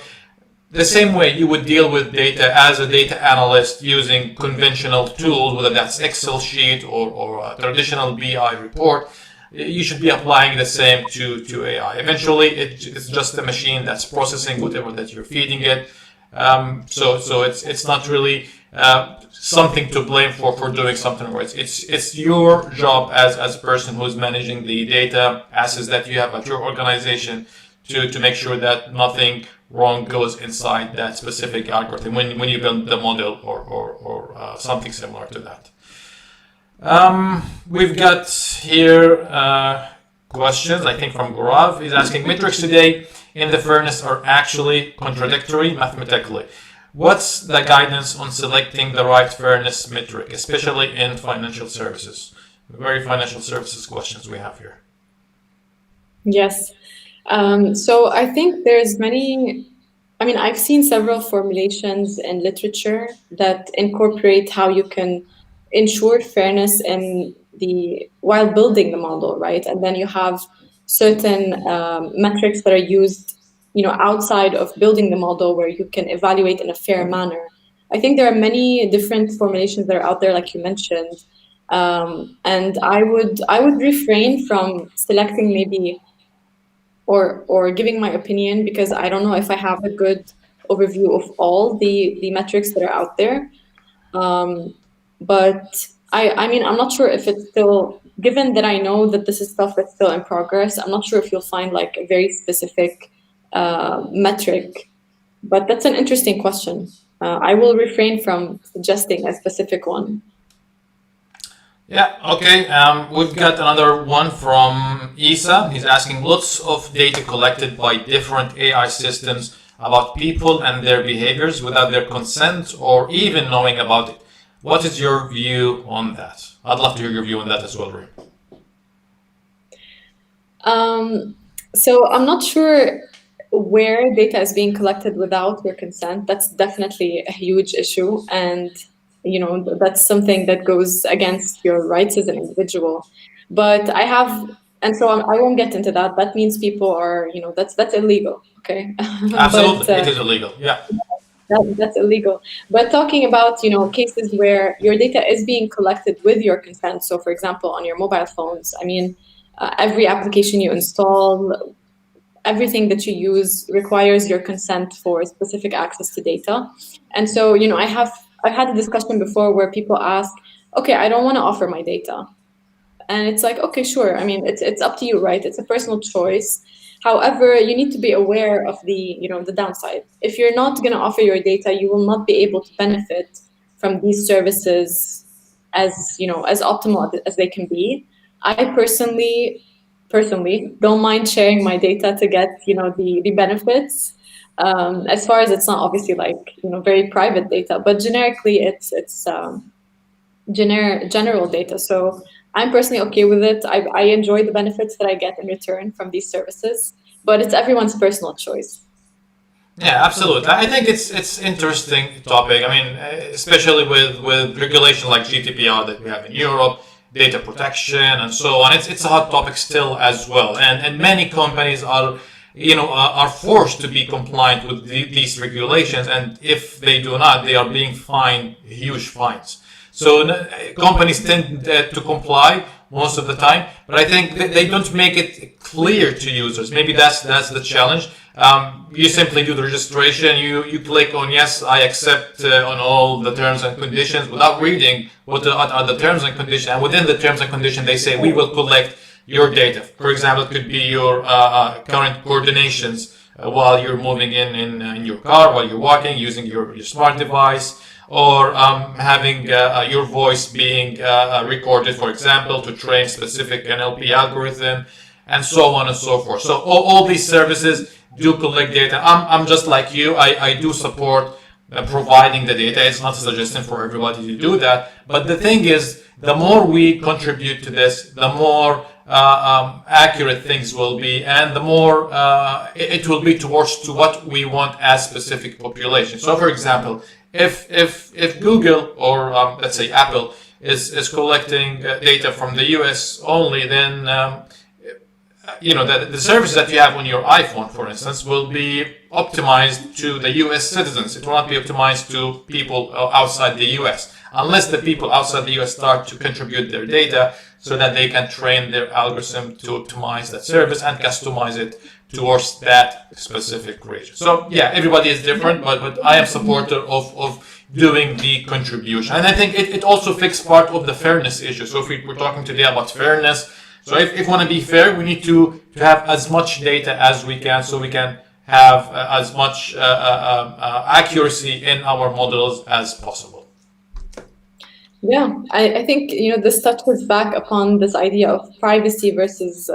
the same way you would deal with data as a data analyst using conventional tools, whether that's Excel sheet or a traditional BI report, you should be applying the same to AI. Eventually, it's just a machine that's processing whatever that you're feeding it. So it's not really something to blame for doing something right. It's your job as a person who's managing the data assets that you have at your organization to make sure that nothing wrong goes inside that specific algorithm when you build the model or something similar to that. We've got here questions, I think from Gaurav. He's asking, metrics today in the fairness are actually contradictory mathematically. What's the guidance on selecting the right fairness metric, especially in financial services? Very financial services questions we have here. Yes. So I think there's I've seen several formulations in literature that incorporate how you can ensure fairness while building the model, right? And then you have certain metrics that are used, outside of building the model where you can evaluate in a fair manner. I think there are many different formulations that are out there, like you mentioned. And I would refrain from selecting maybe or giving my opinion because I don't know if I have a good overview of all the metrics that are out there. Um, but I mean, I'm not sure if it's still, given that I know that this is stuff that's still in progress, I'm not sure if you'll find like a very specific metric, but that's an interesting question. I will refrain from suggesting a specific one. Yeah, okay. We've got another one from Isa. He's asking lots of data collected by different AI systems about people and their behaviors without their consent or even knowing about it. What is your view on that? I'd love to hear your view on that as well, Reem. Um, so I'm not sure where data is being collected without your consent. That's definitely a huge issue, and that's something that goes against your rights as an individual. But I have, and so I won't get into that. That means people are, that's illegal. Okay, but Absolutely, it is illegal. Yeah. that's illegal. But talking about, cases where your data is being collected with your consent. So, for example, on your mobile phones, I mean, every application you install, everything that you use requires your consent for specific access to data. And so, I've had a discussion before where people ask, okay, I don't want to offer my data. And it's like, okay, sure. I mean, it's up to you, right? It's a personal choice. However, you need to be aware of the downside. If you're not going to offer your data, you will not be able to benefit from these services as optimal as they can be. I personally don't mind sharing my data to get the benefits, as far as it's not obviously like very private data, but generically it's general data. So I'm personally okay with it. I enjoy the benefits that I get in return from these services, but it's everyone's personal choice. Yeah, absolutely. I think it's interesting topic. I mean, especially with regulation like GDPR that we have in Europe, data protection and so on. It's a hot topic still as well, and many companies are are forced to be compliant with these regulations, and if they do not, they are being fined huge fines. So companies tend to comply most of the time, but I think they don't make it clear to users. Maybe that's the challenge. You simply do the registration. You click on yes, I accept on all the terms and conditions without reading what are the terms and conditions. And within the terms and conditions, they say we will collect your data. For example, it could be your current coordinations while you're moving in your car, while you're walking, using your smart device, or having your voice being recorded, for example, to train specific NLP algorithm, and so on and so forth. So all these services do collect data. I'm just like you. I do support providing the data. It's not a suggestion for everybody to do that. But the thing is, the more we contribute to this, the more accurate things will be, and the more it will be towards to what we want as specific population. So, for example, if Google or let's say Apple is collecting data from the US only, then the service that you have on your iPhone, for instance, will be optimized to the US citizens. It will not be optimized to people outside the US, unless the people outside the US start to contribute their data so that they can train their algorithm to optimize that service and customize it towards that specific region. So yeah, everybody is different, but I am supporter of doing the contribution. And I think it also fixes part of the fairness issue. So if we're talking today about fairness, so if we want to be fair, we need to have as much data as we can, so we can have as much accuracy in our models as possible. Yeah, I think this touches back upon this idea of privacy versus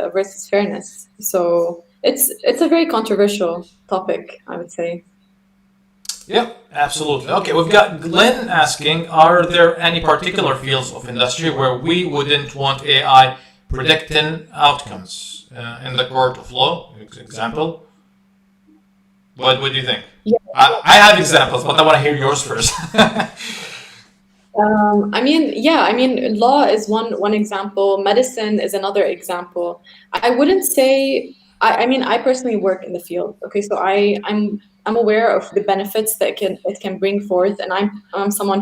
fairness. So it's a very controversial topic, I would say. Yeah, absolutely. Okay, we've got Glenn asking, are there any particular fields of industry where we wouldn't want AI predicting outcomes in the court of law, example? What do you think? Yeah. I have examples, but I want to hear yours first. I mean, law is one example. Medicine is another example. I wouldn't say. I mean, I personally work in the field. Okay, so I'm aware of the benefits that it can bring forth, and I'm someone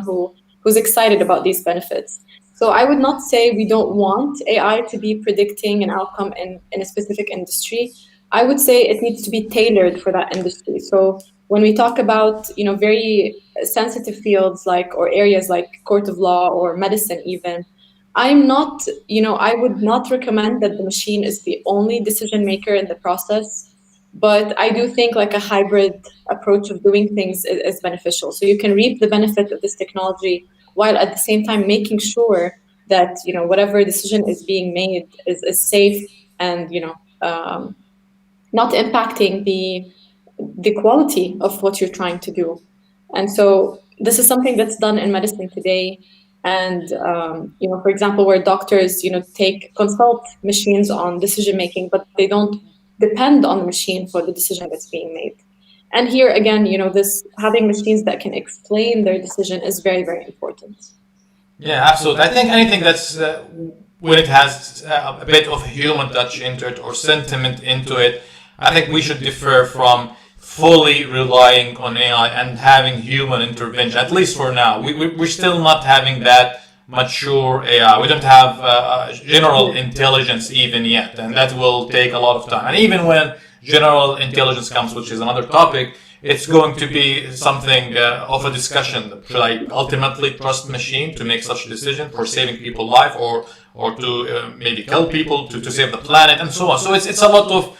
who's excited about these benefits. So I would not say we don't want AI to be predicting an outcome in a specific industry. I would say it needs to be tailored for that industry. So when we talk about, very sensitive fields like, or areas like court of law or medicine even, I'm not, I would not recommend that the machine is the only decision maker in the process. But I do think like a hybrid approach of doing things is beneficial. So you can reap the benefit of this technology while at the same time making sure that, whatever decision is being made is safe and, not impacting the quality of what you're trying to do. And so this is something that's done in medicine today. And for example, where doctors consult machines on decision making, but they don't depend on the machine for the decision that's being made. And here again, this having machines that can explain their decision is very, very important. Yeah, absolutely. I think anything that's when it has a bit of human touch into it or sentiment into it, I think we should differ from fully relying on AI and having human intervention, at least for now. We're still not having that mature AI. We don't have general intelligence even yet, and that will take a lot of time. And even when general intelligence comes, which is another topic, it's going to be something of a discussion. Should I ultimately trust machine to make such a decision for saving people's life, or to maybe kill people to save the planet, and so on. So it's a lot of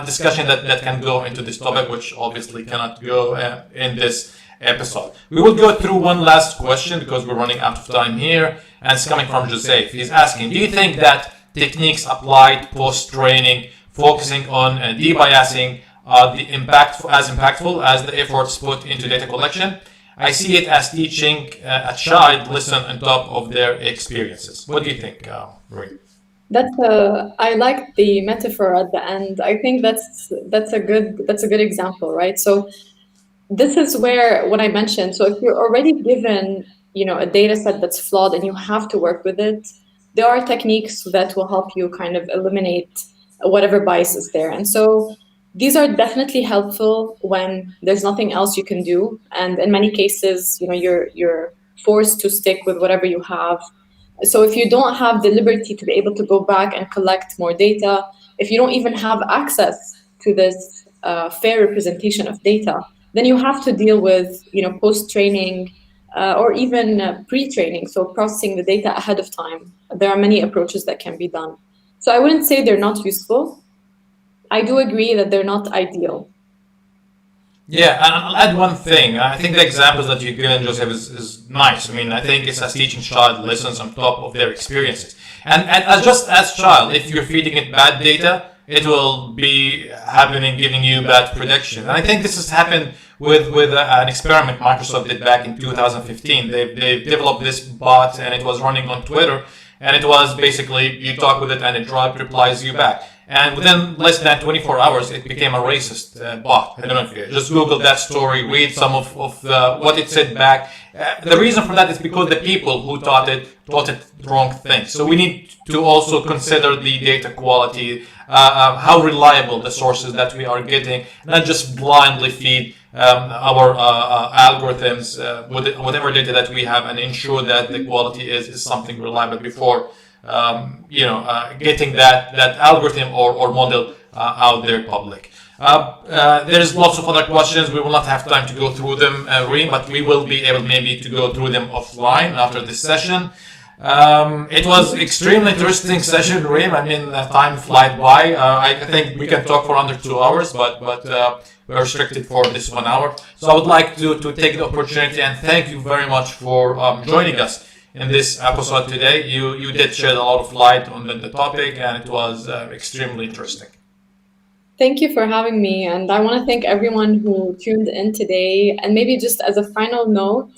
discussion that can go into this topic, which obviously cannot go in this episode. We will go through one last question because we're running out of time here, and it's coming from Joseph. He's asking, do you think that techniques applied post-training, focusing on debiasing, are as impactful as the efforts put into data collection? I see it as teaching a child lesson on top of their experiences. What do you think, Reem? I like the metaphor at the end. I think that's a good example, right? So this is where what I mentioned. So if you're already given, a data set that's flawed and you have to work with it, there are techniques that will help you kind of eliminate whatever bias is there. And so these are definitely helpful when there's nothing else you can do. And in many cases, you're forced to stick with whatever you have. So if you don't have the liberty to be able to go back and collect more data, if you don't even have access to this fair representation of data, then you have to deal with, post-training or even pre-training, so processing the data ahead of time. There are many approaches that can be done. So I wouldn't say they're not useful. I do agree that they're not ideal. Yeah, and I'll add one thing. I think the examples that you've given, Joseph, is nice. I mean, I think it's as teaching child lessons on top of their experiences. And as child, if you're feeding it bad data, it will be happening, giving you bad prediction. And I think this has happened with an experiment Microsoft did back in 2015. They developed this bot, and it was running on Twitter. And it was basically, you talk with it and it replies you back. And within less than 24 hours, it became a racist bot. I don't know if you just Google that story, read some of what it said back. The reason for that is because the people who taught it wrong things. So we need to also consider the data quality, how reliable the sources that we are getting, not just blindly feed our algorithms with whatever data that we have, and ensure that the quality is something reliable before getting that algorithm or model out there public. There's lots of other questions. We will not have time to go through them, Reem, but we will be able maybe to go through them offline after this session. It was extremely interesting session, Reem. I mean, time flies by. I think we can talk for under 2 hours, but we're restricted for this 1 hour. So I would like to take the opportunity and thank you very much for joining us in this episode today. You did shed a lot of light on the topic, and it was extremely interesting. Thank you for having me. And I want to thank everyone who tuned in today. And maybe just as a final note,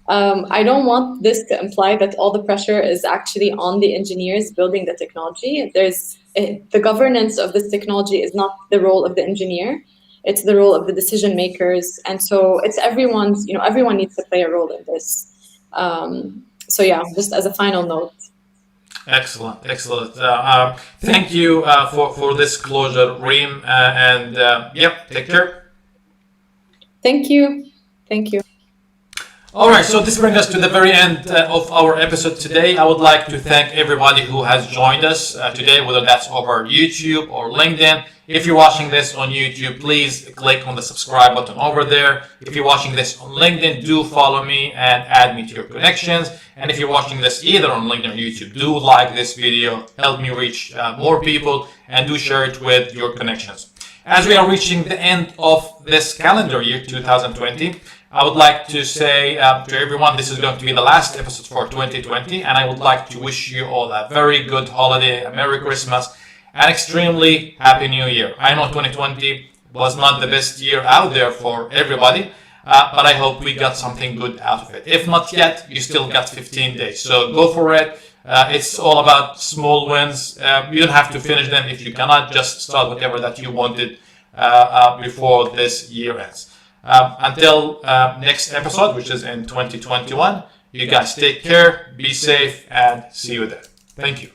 I don't want this to imply that all the pressure is actually on the engineers building the technology. The governance of this technology is not the role of the engineer. It's the role of the decision makers. And so it's everyone needs to play a role in this. So yeah, just as a final note. Excellent. Thank you for this closure, Reem, take care. Thank you. All right, so this brings us to the very end of our episode today. I would like to thank everybody who has joined us today, whether that's over YouTube or LinkedIn. If you're watching this on YouTube, please click on the subscribe button over there. If you're watching this on LinkedIn, do follow me and add me to your connections. And if you're watching this either on LinkedIn or YouTube, do like this video, help me reach more people, and do share it with your connections. As we are reaching the end of this calendar year, 2020, I would like to say to everyone, this is going to be the last episode for 2020, and I would like to wish you all a very good holiday, a Merry Christmas, and extremely Happy New Year. I know 2020 was not the best year out there for everybody, but I hope we got something good out of it. If not yet, you still got 15 days, so go for it. It's all about small wins. You don't have to finish them. If you cannot, just start whatever that you wanted before this year ends. Until next episode, which is in 2021, you guys take care, be safe, and see you there. Thank you.